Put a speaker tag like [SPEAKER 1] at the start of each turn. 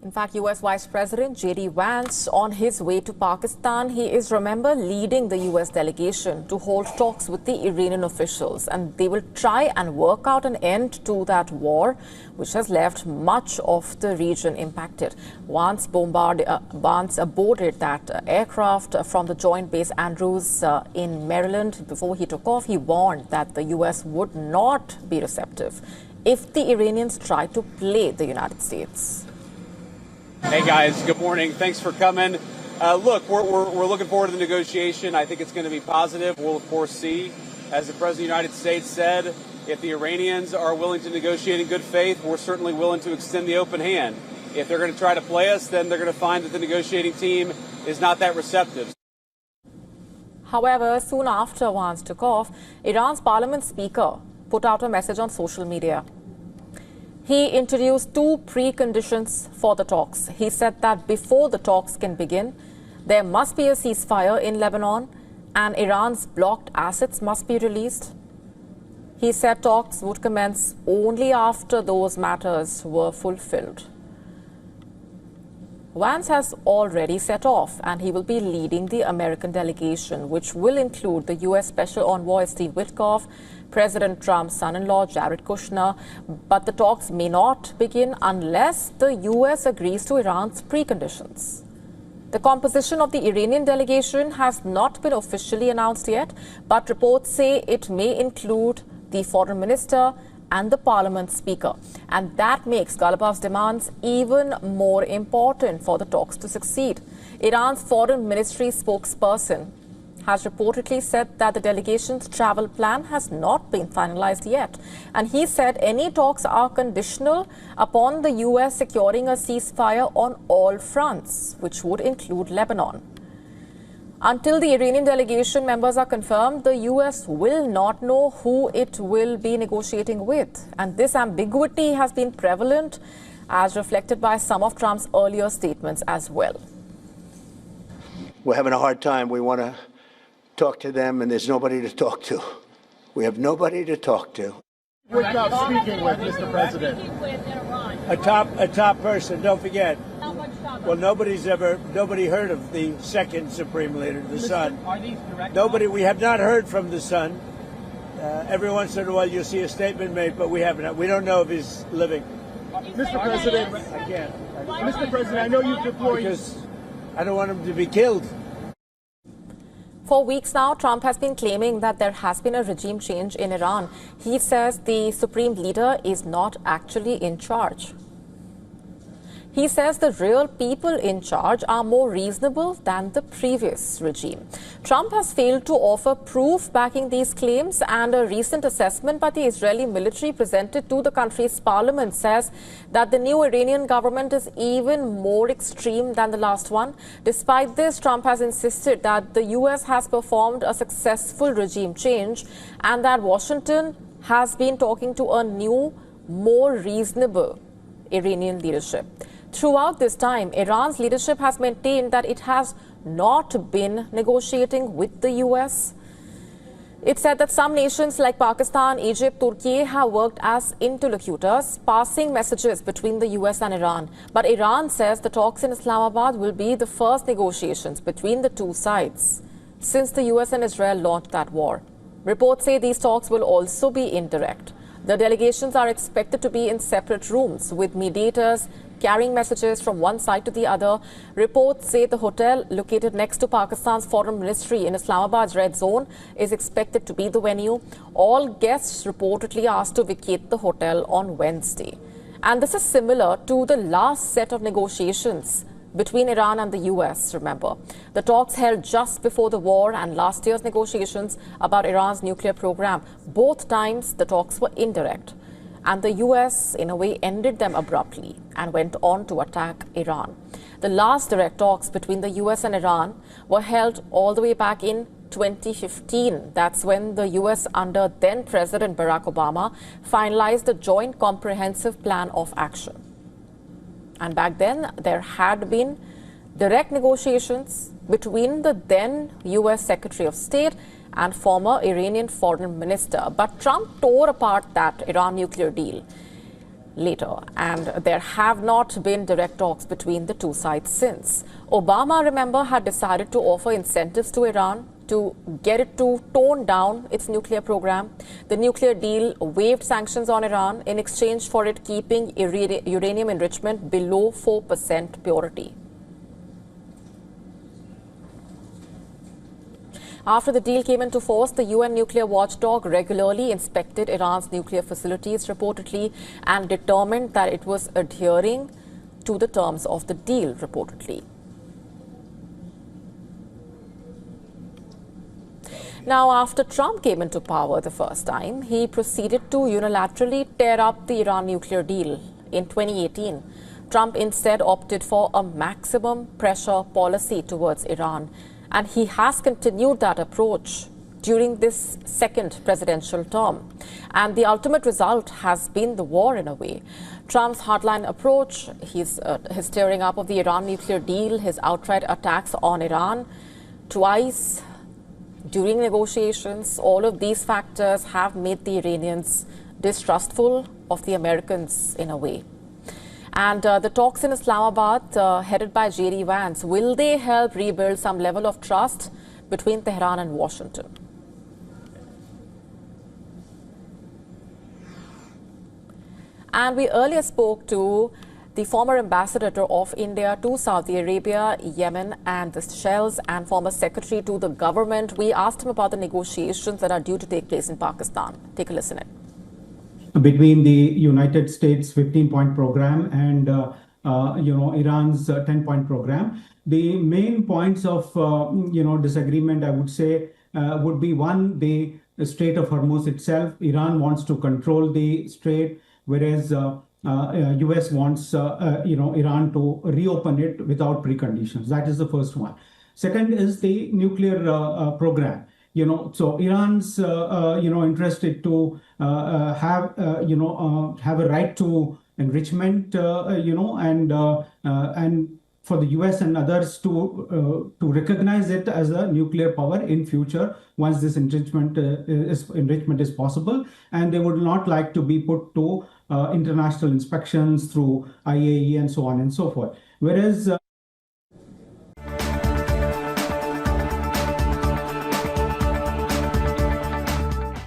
[SPEAKER 1] In fact, U.S. Vice President J.D. Vance, on his way to Pakistan, he is, remember, leading the U.S. delegation to hold talks with the Iranian officials. And they will try and work out an end to that war, which has left much of the region impacted. Vance boarded that aircraft from the Joint Base Andrews in Maryland. Before he took off, he warned that the U.S. would not be receptive if the Iranians try to play the United States.
[SPEAKER 2] Hey guys, good morning. Thanks for coming. Look, we're looking forward to the negotiation. I think it's going to be positive. We'll, of course, see, as the President of the United States said, if the Iranians are willing to negotiate in good faith, we're certainly willing to extend the open hand. If they're going to try to play us, then they're going to find that the negotiating team is not that receptive.
[SPEAKER 1] However, soon after Vance took off, Iran's parliament speaker put out a message on social media. He introduced two preconditions for the talks. He said that before the talks can begin, there must be a ceasefire in Lebanon and Iran's blocked assets must be released. He said talks would commence only after those matters were fulfilled. Vance has already set off and he will be leading the American delegation, which will include the U.S. Special Envoy Steve Witkoff, President Trump's son-in-law Jared Kushner, but the talks may not begin unless the U.S. agrees to Iran's preconditions. The composition of the Iranian delegation has not been officially announced yet, but reports say it may include the foreign minister and the parliament speaker. And that makes Ghalibaf's demands even more important for the talks to succeed. Iran's foreign ministry spokesperson has reportedly said that the delegation's travel plan has not been finalized yet. And he said any talks are conditional upon the U.S. securing a ceasefire on all fronts, which would include Lebanon. Until the Iranian delegation members are confirmed, the U.S. will not know who it will be negotiating with. And this ambiguity has been prevalent, as reflected by some of Trump's earlier statements as well.
[SPEAKER 3] We're having a hard time. We want to talk to them, and there's nobody to talk to. We have nobody to talk to.
[SPEAKER 4] Without speaking with Mr. President.
[SPEAKER 3] A top person, don't forget. Well, nobody heard of the second supreme leader, the son.
[SPEAKER 4] Are these direct
[SPEAKER 3] We have not heard from the son. Every once in a while you'll see a statement made, but we haven't. We don't know if he's living.
[SPEAKER 4] Mr. President,
[SPEAKER 3] I can't.
[SPEAKER 4] Mr. President, I know you've deployed...
[SPEAKER 3] Because I don't want him to be killed.
[SPEAKER 1] For weeks now, Trump has been claiming that there has been a regime change in Iran. He says the supreme leader is not actually in charge. He says the real people in charge are more reasonable than the previous regime. Trump has failed to offer proof backing these claims, and a recent assessment by the Israeli military presented to the country's parliament says that the new Iranian government is even more extreme than the last one. Despite this, Trump has insisted that the U.S. has performed a successful regime change and that Washington has been talking to a new, more reasonable Iranian leadership. Throughout this time, Iran's leadership has maintained that it has not been negotiating with the U.S. It said that some nations like Pakistan, Egypt, Turkey have worked as interlocutors, passing messages between the U.S. and Iran. But Iran says the talks in Islamabad will be the first negotiations between the two sides since the U.S. and Israel launched that war. Reports say these talks will also be indirect. The delegations are expected to be in separate rooms with mediators carrying messages from one side to the other. Reports say the hotel located next to Pakistan's foreign ministry in Islamabad's red zone is expected to be the venue. All guests reportedly asked to vacate the hotel on Wednesday. And this is similar to the last set of negotiations between Iran and the U.S., remember. The talks held just before the war and last year's negotiations about Iran's nuclear program. Both times the talks were indirect. And the U.S., in a way, ended them abruptly and went on to attack Iran. The last direct talks between the U.S. and Iran were held all the way back in 2015. That's when the U.S. under then-President Barack Obama finalized a joint comprehensive plan of action. And back then, there had been direct negotiations between the then U.S. Secretary of State and former Iranian foreign minister. But Trump tore apart that Iran nuclear deal. later, and there have not been direct talks between the two sides since. Obama, remember, had decided to offer incentives to Iran to get it to tone down its nuclear program. The nuclear deal waived sanctions on Iran in exchange for it keeping uranium enrichment below 4% purity. After the deal came into force, the UN nuclear watchdog regularly inspected Iran's nuclear facilities, reportedly, and determined that it was adhering to the terms of the deal, reportedly. Now, after Trump came into power the first time, he proceeded to unilaterally tear up the Iran nuclear deal. In 2018, Trump instead opted for a maximum pressure policy towards Iran, and he has continued that approach during this second presidential term. And the ultimate result has been the war, in a way. Trump's hardline approach, his tearing up of the Iran nuclear deal, his outright attacks on Iran twice during negotiations, all of these factors have made the Iranians distrustful of the Americans in a way. And the talks in Islamabad, headed by J.D. Vance, will they help rebuild some level of trust between Tehran and Washington? And we earlier spoke to the former ambassador of India to Saudi Arabia, Yemen, and the Seychelles, and former secretary to the government. We asked him about the negotiations that are due to take place in Pakistan. Take a listen in.
[SPEAKER 5] Between the United States 15-point program and Iran's 10-point program, the main points of disagreement, I would say, would be one, the Strait of Hormuz itself. Iran wants to control the strait, whereas US wants Iran to reopen it without preconditions. That is the first one. Second is the nuclear program. So Iran's interested to have a right to enrichment, and for the US and others to recognize it as a nuclear power in future once this enrichment is possible, and they would not like to be put to international inspections through IAEA and so on and so forth. Whereas